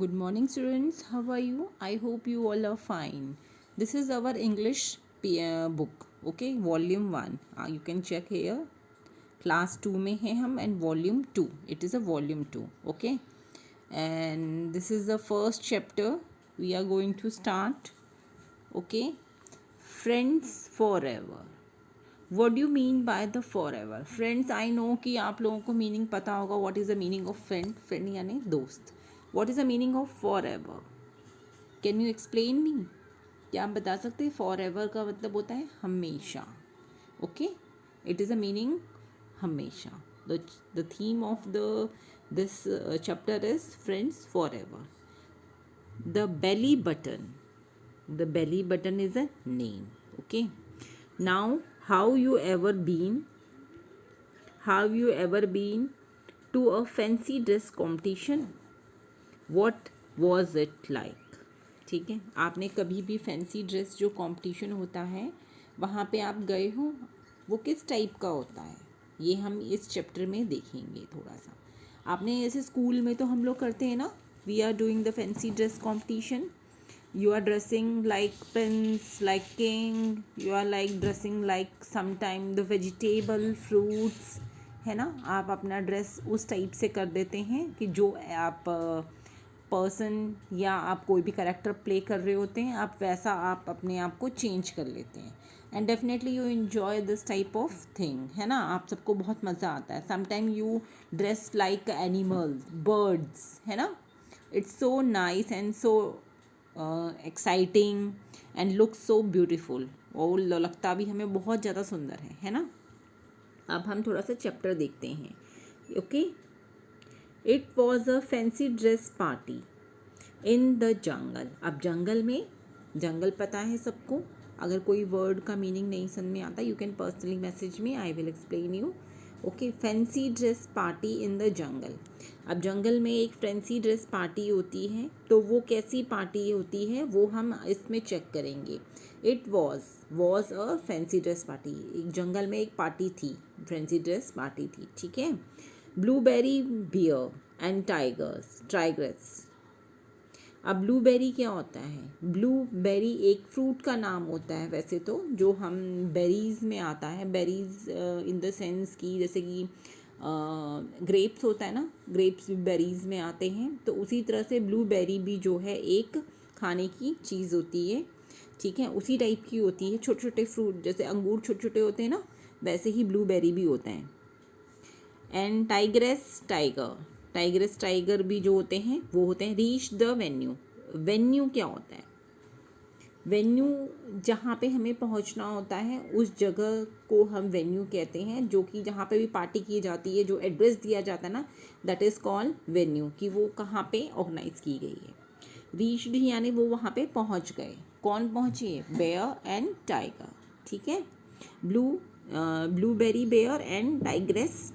Good morning, students. How are you? I hope you all are fine. This is our English book, okay, volume 1. You can check here. Class 2 में हैं हम and volume 2. It is a volume 2, okay? And this is the first chapter. We are going to start, okay? Friends forever. What do you mean by the forever? Friends, I know कि आप लोगों को meaning पता होगा. What is the meaning of friend? Friend यानी दोस्त. What is the meaning of forever? Can you explain me? क्या आप बता सकते हैं? Forever का मतलब होता है हमेशा. Okay? It is a meaning हमेशा. The theme of this chapter is friends forever. The belly button. The belly button is a name. Okay? Now, have you ever been to a fancy dress competition? What was it like? ठीक है, आपने कभी भी fancy dress जो competition होता है वहाँ पे आप गए हो, वो किस टाइप का होता है, ये हम इस चैप्टर में देखेंगे थोड़ा सा. आपने ऐसे स्कूल में तो हम लोग करते हैं ना, we are doing the fancy dress competition. You are dressing like prince, like king. You are like dressing like sometime the vegetable fruits, है ना. आप अपना ड्रेस उस टाइप से कर देते हैं कि जो आप पर्सन या आप कोई भी करेक्टर प्ले कर रहे होते हैं, आप वैसा आप अपने आप को चेंज कर लेते हैं. And definitely you enjoy this type of thing, है ना. आप सबको बहुत मज़ा आता है. Sometime you dress like animals, birds, है ना. It's so nice and so exciting and look so beautiful. और लगता भी हमें बहुत ज़्यादा सुंदर है ना. अब हम थोड़ा सा चैप्टर देखते हैं. Okay. It was a fancy dress party in the jungle. अब जंगल में, जंगल पता है सबको. अगर कोई वर्ड का मीनिंग नहीं समझ में आता, you can personally message me, I will explain you. Okay. Fancy dress party in the jungle. अब जंगल में एक फैंसी ड्रेस पार्टी होती है, तो वो कैसी पार्टी होती है वो हम इसमें चेक करेंगे. It was a fancy dress party. एक जंगल में एक पार्टी थी, फैंसी ड्रेस पार्टी थी. ठीक है. Blueberry bear and tigers. अब ब्लूबेरी क्या होता है? ब्लूबेरी एक फ्रूट का नाम होता है वैसे तो, जो हम बेरीज़ में आता है. बेरीज़ इन द सेंस की जैसे कि ग्रेप्स होता है ना, ग्रेप्स भी बेरीज़ में आते हैं. तो उसी तरह से ब्लूबेरी भी जो है एक खाने की चीज़ होती है. ठीक है, उसी टाइप की होती है. छोटे छोटे फ्रूट, जैसे अंगूर छोटे छोटे होते हैं ना, वैसे ही ब्लूबेरी भी होते हैं. एंड टाइगर भी जो होते हैं वो होते हैं. Reach the venue. वेन्यू क्या होता है? वेन्यू जहाँ पे हमें पहुँचना होता है, उस जगह को हम वेन्यू कहते हैं. जो कि जहाँ पे भी पार्टी की जाती है, जो एड्रेस दिया जाता है ना, दैट इज़ कॉल्ड वेन्यू, कि वो कहाँ पे ऑर्गेनाइज की गई है. रीच्ड यानी वो वहाँ पे पहुँच गए. कौन पहुँचे? Bear and tiger. ठीक है. Blueberry bear and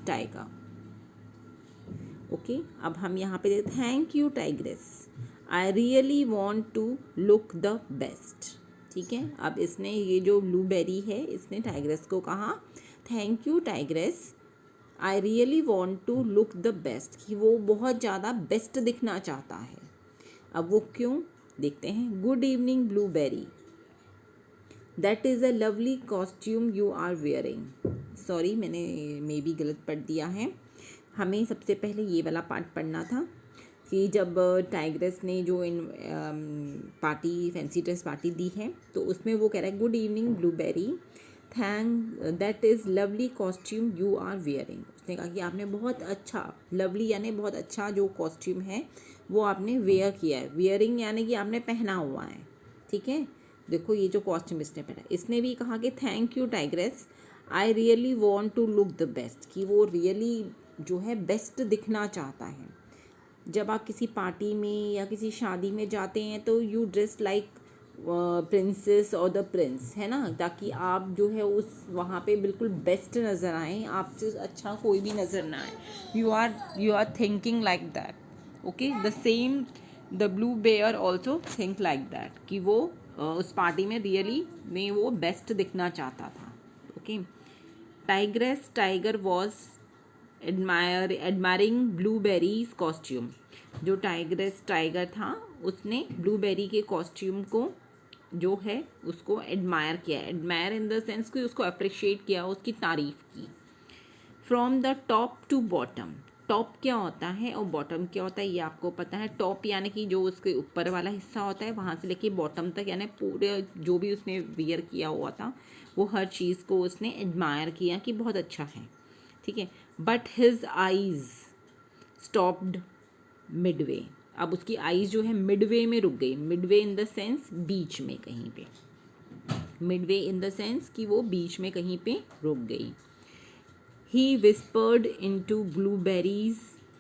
tiger. Okay. अब हम यहाँ पे देखते, thank you tigress, I really want to look the best. ठीक है. अब इसने, ये जो ब्लूबेरी है, इसने टाइग्रेस को कहा thank you tigress, I really want to look the best, कि वो बहुत ज़्यादा बेस्ट दिखना चाहता है. अब वो क्यों, देखते हैं. Good evening Blueberry, that is a lovely costume you are wearing. Sorry, मैंने मे बी गलत पढ़ दिया है. हमें सबसे पहले ये वाला पार्ट पढ़ना था कि जब टाइग्रेस ने जो पार्टी, फैंसी ड्रेस पार्टी दी है, तो उसमें वो कह रहा है good evening Blueberry, that is lovely costume you are wearing. उसने कहा कि आपने बहुत अच्छा, लवली यानी बहुत अच्छा जो कॉस्ट्यूम है वो आपने वेयर किया है. वेयरिंग यानी कि आपने पहना हुआ है. ठीक है. देखो ये जो कॉस्ट्यूम इसने पहना. इसने भी कहा कि thank you tigress, I really want to look the best, कि वो रियली जो है बेस्ट दिखना चाहता है. जब आप किसी पार्टी में या किसी शादी में जाते हैं तो यू ड्रेस लाइक प्रिंसेस और द प्रिंस, है ना, ताकि आप जो है उस वहाँ पे बिल्कुल बेस्ट नज़र आए, आपसे अच्छा कोई भी नज़र ना आए. You are thinking like that. Okay. The same the blue bear also think like that, कि वो उस पार्टी में रियली में वो बेस्ट दिखना चाहता था. Okay. Tiger was admiring Blueberry's costume. जो टाइगर था उसने ब्लूबेरी के कॉस्ट्यूम को जो है उसको एडमायर किया, एडमायर इन द सेंस कि उसको अप्रिशिएट किया, उसकी तारीफ की। From the top to bottom, top क्या होता है और बॉटम क्या होता है ये आपको पता है। टॉप यानी कि जो उसके ऊपर वाला हिस्सा होता है, वहाँ से लेके बॉटम तक यानी पूरे जो भी उसने वियर किया हुआ था वो हर चीज़ को उसने एडमायर किया कि बहुत अच्छा है, ठीक है। But his eyes stopped Midway, अब उसकी आईज जो है मिडवे में रुक गई। मिडवे इन द सेंस बीच में कहीं पे, मिडवे इन द सेंस कि वो बीच में कहीं पे रुक गई। ही विस्पर्ड इनटू ब्लूबेरीज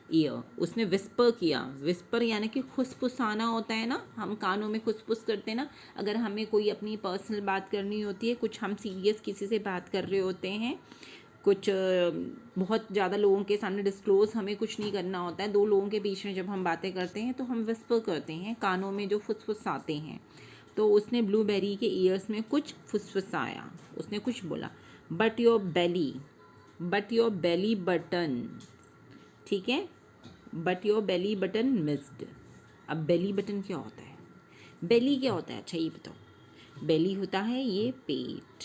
ईयर, उसने विस्पर किया। विस्पर यानी कि खुसफुसाना होता है ना, हम कानों में खुसफुस करते हैं ना। अगर हमें कोई अपनी पर्सनल बात करनी होती है, कुछ हम सीरियस किसी से बात कर रहे होते हैं, कुछ बहुत ज़्यादा लोगों के सामने डिस्क्लोज हमें कुछ नहीं करना होता है, दो लोगों के बीच में जब हम बातें करते हैं तो हम विस्पर करते हैं, कानों में जो फुसफुसाते हैं। तो उसने ब्लूबेरी के ईयर्स में कुछ फुसफुसाया, उसने कुछ बोला। बट योर बेली बटन, ठीक है, but your belly button missed. अब बेली बटन क्या होता है, बेली क्या होता है, अच्छा ये बताओ। बेली होता है ये पेट,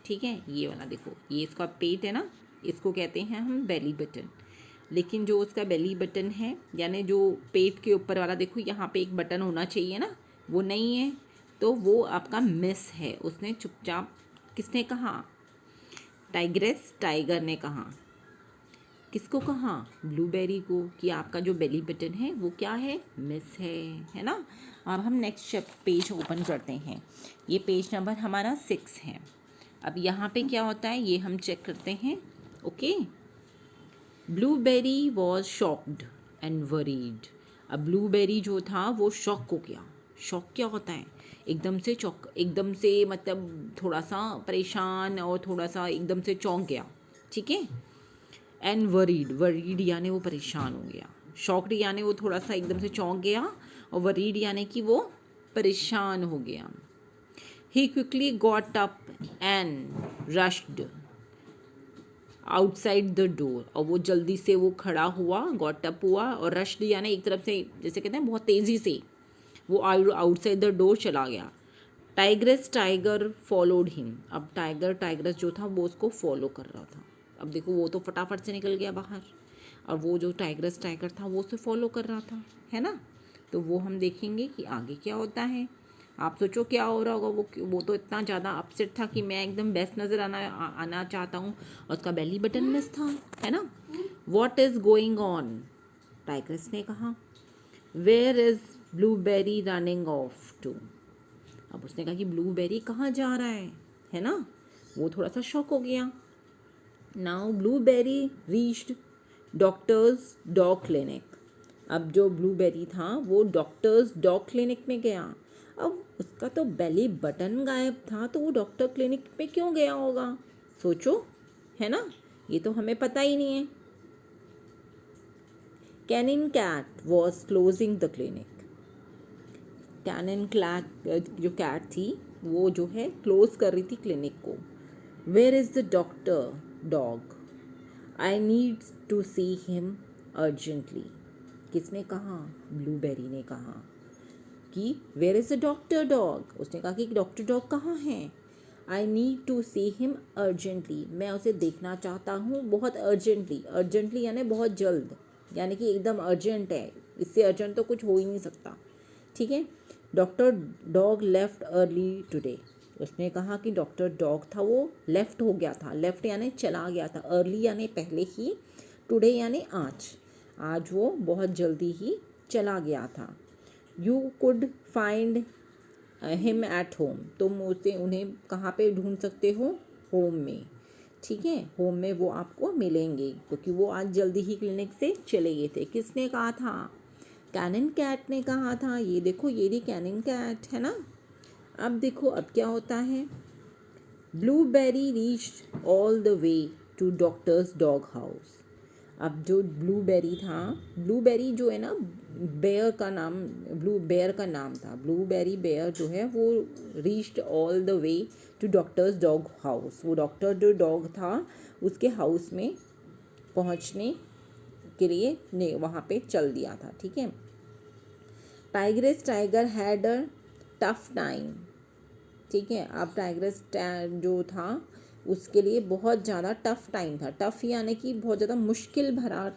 ठीक है, ये वाला देखो, ये इसका पेट है ना, इसको कहते हैं हम बेली बटन। लेकिन जो उसका बेली बटन है यानी जो पेट के ऊपर वाला, देखो यहाँ पे एक बटन होना चाहिए ना, वो नहीं है, तो वो आपका मिस है। उसने चुपचाप, किसने कहा, टाइगर ने कहा, किसको कहा, ब्लूबेरी को, कि आपका जो बेली बटन है वो क्या है, मिस है ना। अब हम नेक्स्ट पेज ओपन करते हैं, ये पेज नंबर हमारा 6 है। अब यहाँ पे क्या होता है ये हम चेक करते हैं। Okay, blueberry was shocked and worried. अब ब्लूबेरी जो था वो शॉक हो गया। शॉक क्या होता है, एकदम से एकदम से मतलब थोड़ा सा परेशान और थोड़ा सा एकदम से चौंक गया, ठीक है। एंड वरीड यानी वो परेशान हो गया, शॉक्ड यानी वो थोड़ा सा एकदम से चौंक गया, और वरीड यानी कि वो परेशान हो गया। He quickly got up and rushed outside the door, और वो जल्दी से वो खड़ा हुआ, गॉट अप हुआ, और रश्ड यानी एक तरफ से, जैसे कहते हैं बहुत तेज़ी से वो आउटसाइड द डोर चला गया। टाइगर फॉलोड हिम, अब टाइग्रेस जो था वो उसको फॉलो कर रहा था। अब देखो वो तो फटाफट से निकल गया बाहर, और वो जो टाइगर था वो उसे फॉलो कर रहा था, है ना। तो वो हम देखेंगे कि आगे क्या होता है। आप सोचो क्या हो रहा होगा, वो तो इतना ज़्यादा अपसेट था कि मैं एकदम बेस्ट नज़र आना चाहता हूँ, और उसका बेली बटन मिस था, है ना। What is going on, tigress ने कहा। Where is Blueberry running off to, अब उसने कहा कि ब्लूबेरी कहाँ जा रहा है ना। वो थोड़ा सा शॉक हो गया। Now blueberry reached doctors dog clinic, अब जो ब्लूबेरी था वो डॉक्टर्स डॉग क्लिनिक में गया। अब उसका तो बेली बटन गायब था, तो वो डॉक्टर क्लिनिक में क्यों गया होगा, सोचो, है ना, ये तो हमें पता ही नहीं है। Canine cat was closing the clinic, canine cat जो कैट थी वो जो है क्लोज कर रही थी क्लिनिक को। Where is the doctor dog, I need to see him urgently, किसने कहा, ब्लूबेरी ने कहा कि where is the doctor dog, उसने कहा कि डॉक्टर डॉग कहाँ हैं। I need to see him urgently, मैं उसे देखना चाहता हूँ बहुत अर्जेंटली यानी बहुत जल्द, यानी कि एकदम अर्जेंट है, इससे अर्जेंट तो कुछ हो ही नहीं सकता, ठीक है। Doctor dog left early today, उसने कहा कि डॉक्टर डॉग था वो लेफ्ट हो गया था, लेफ्ट यानी चला गया था, अर्ली यानी पहले ही, टुडे यानी आज वो बहुत जल्दी ही चला गया था। You could find him at home, तुम उन्हें कहाँ पे ढूंढ सकते हो, होम में, ठीक है, होम में वो आपको मिलेंगे, क्योंकि वो आज जल्दी ही क्लिनिक से चले गए थे। किसने कहा था, कैनिन कैट ने कहा था। ये देखो ये भी कैनिन कैट है ना। अब देखो अब क्या होता है, blueberry reached all the way to doctor's dog house. अब जो ब्लूबेरी था, ब्लूबेरी जो है ना बेयर का नाम, बेयर का नाम था, ब्लूबेरी बेयर जो है वो reached all the way to doctor's dog house, वो डॉक्टर जो डॉग था उसके हाउस में पहुंचने के लिए ने वहाँ पे चल दिया था, ठीक है। Tigress tiger had a tough time. ठीक है, अब टाइग्रेस जो था उसके लिए बहुत ज़्यादा टफ टाइम था। टफ यानी कि बहुत ज़्यादा मुश्किल भरा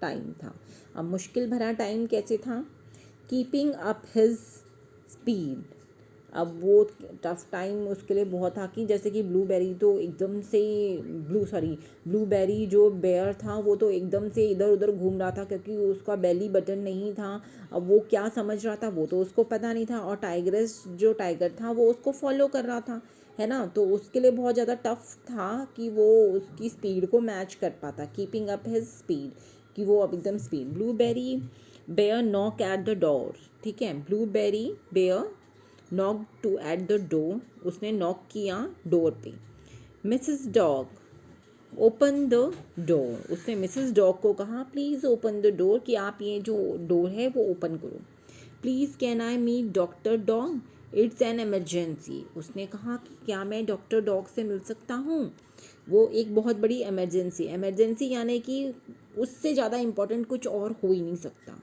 टाइम था। अब मुश्किल भरा टाइम कैसे था? Keeping up his speed. अब वो टफ टाइम उसके लिए बहुत था कि जैसे कि ब्लूबेरी तो एकदम से ब्लूबेरी जो बेयर था वो तो एकदम से इधर उधर घूम रहा था क्योंकि उसका बेली बटन नहीं था। अब वो क्या समझ रहा था वो तो उसको पता नहीं था, और टाइग्रेस जो टाइगर था वो उसको फॉलो कर रहा था, है ना। तो उसके लिए बहुत ज़्यादा टफ था कि वो उसकी स्पीड को मैच कर पाता, कीपिंग अप हिज स्पीड, कि वो अब एकदम speed. Blueberry bear knock at the door. ठीक है, blueberry bear knock to at the door, उसने नॉक किया डोर पे। Mrs dog open the door, उसने मिसेस डॉग को कहा प्लीज़ ओपन द डोर, कि आप ये जो डोर है वो ओपन करो। Please can I meet doctor dog, it's an emergency. उसने कहा कि क्या मैं डॉक्टर डॉग से मिल सकता हूँ? वो एक बहुत बड़ी इमरजेंसी यानी कि उससे ज़्यादा इम्पोर्टेंट कुछ और हो ही नहीं सकता,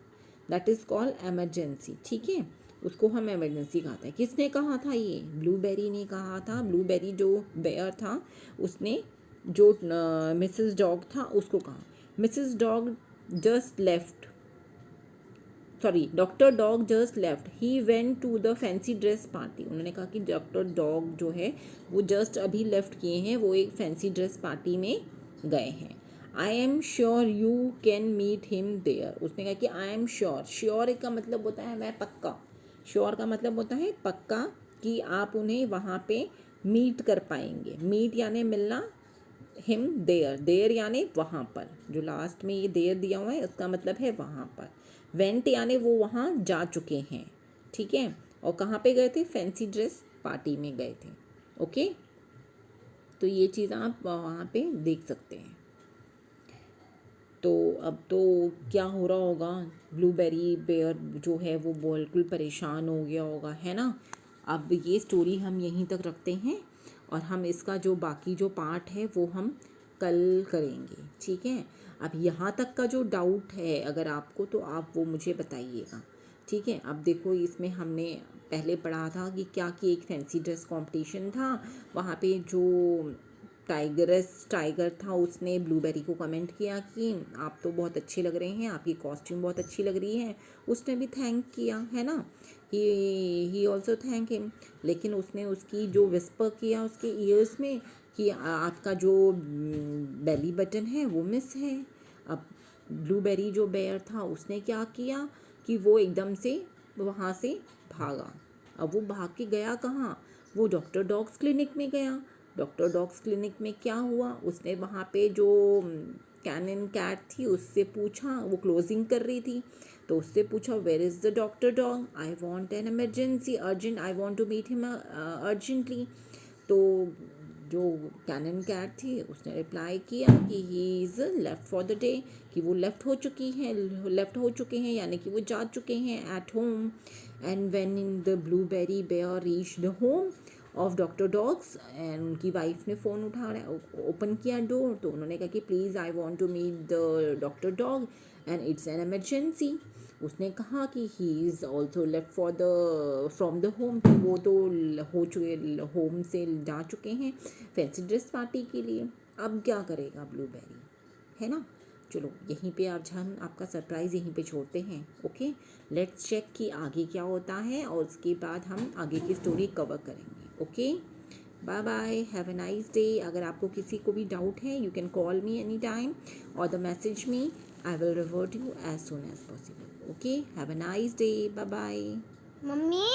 दैट इज़ कॉल्ड इमरजेंसी। ठीक है, उसको हम इमरजेंसी कहते हैं। किसने कहा था? ये ब्लूबेरी ने कहा था। ब्लूबेरी जो बेयर था उसने जो मिसेस डॉग था उसको कहा। Mrs dog just left, doctor dog just left, he went to the fancy dress party. उन्होंने कहा कि डॉक्टर डॉग जो है वो जस्ट अभी लेफ्ट किए हैं, वो एक फैंसी ड्रेस पार्टी में गए हैं। I am sure you can meet him there. उसने कहा कि आई एम श्योर, श्योर का मतलब होता है मैं पक्का, श्योर का मतलब होता है पक्का, कि आप उन्हें वहाँ पे मीट कर पाएंगे। मीट यानी मिलना, हिम देयर, देयर यानी वहाँ पर, जो लास्ट में ये देयर दिया हुआ है उसका मतलब है वहाँ पर। वेंट यानी वो वहाँ जा चुके हैं। ठीक है, और कहाँ पे गए थे? फैंसी ड्रेस पार्टी में गए थे। ओके, तो ये चीज़ आप वहाँ पे देख सकते हैं। तो अब तो क्या हो रहा होगा, ब्लूबेरी बेयर जो है वो बिल्कुल परेशान हो गया होगा, है ना। अब ये स्टोरी हम यहीं तक रखते हैं, और हम इसका जो बाकी जो पार्ट है वो हम कल करेंगे। ठीक है, अब यहाँ तक का जो डाउट है अगर आपको, तो आप वो मुझे बताइएगा। ठीक है, अब देखो इसमें हमने पहले पढ़ा था कि क्या, कि एक फैंसी ड्रेस कंपटीशन था, वहाँ पे जो टाइगर था उसने ब्लूबेरी को कमेंट किया कि आप तो बहुत अच्छे लग रहे हैं, आपकी कॉस्ट्यूम बहुत अच्छी लग रही है। उसने भी थैंक किया, है ना, ही ऑल्सो थैंक हिम। लेकिन उसने उसकी जो विस्पर किया उसके ईयर्स में कि आपका जो बेली बटन है वो मिस है। अब ब्लूबेरी जो बेयर था उसने क्या किया कि वो एकदम से वहाँ से भागा। अब वो भाग के गया कहाँ? वो डॉक्टर डॉग्स क्लिनिक में गया। डॉक्टर डॉग्स क्लिनिक में क्या हुआ, उसने वहाँ पे जो कैनन कैट थी उससे पूछा, वो क्लोजिंग कर रही थी, तो उससे पूछा where is the doctor dog, I want an emergency urgent, I want to meet him urgently. तो जो कैनन कैट थी उसने रिप्लाई किया कि he is left for the day, कि वो लेफ्ट हो चुके हैं यानी कि वो जा चुके हैं at home. And when in the blueberry bear reach the home of doctor dogs, and उनकी वाइफ ने फ़ोन ओपन किया डोर, तो उन्होंने कहा कि please I want to meet the doctor dog and it's an emergency. उसने कहा कि he is also left from the home, कि वो तो हो चुके, होम से जा चुके हैं फैंसी ड्रेस पार्टी के लिए। अब क्या करेगा ब्लूबेरी, है ना। चलो यहीं पे आज हम आपका सरप्राइज़ यहीं पे छोड़ते हैं। ओके, लेट्स चेक कि आगे क्या होता है, और उसके बाद हम आगे की स्टोरी कवर करेंगे। Okay, bye bye, have a nice day. अगर आपको किसी को भी डाउट है you can call me any time और the message me, I will revert you as soon as possible. Okay, have a nice day, bye bye. Mummy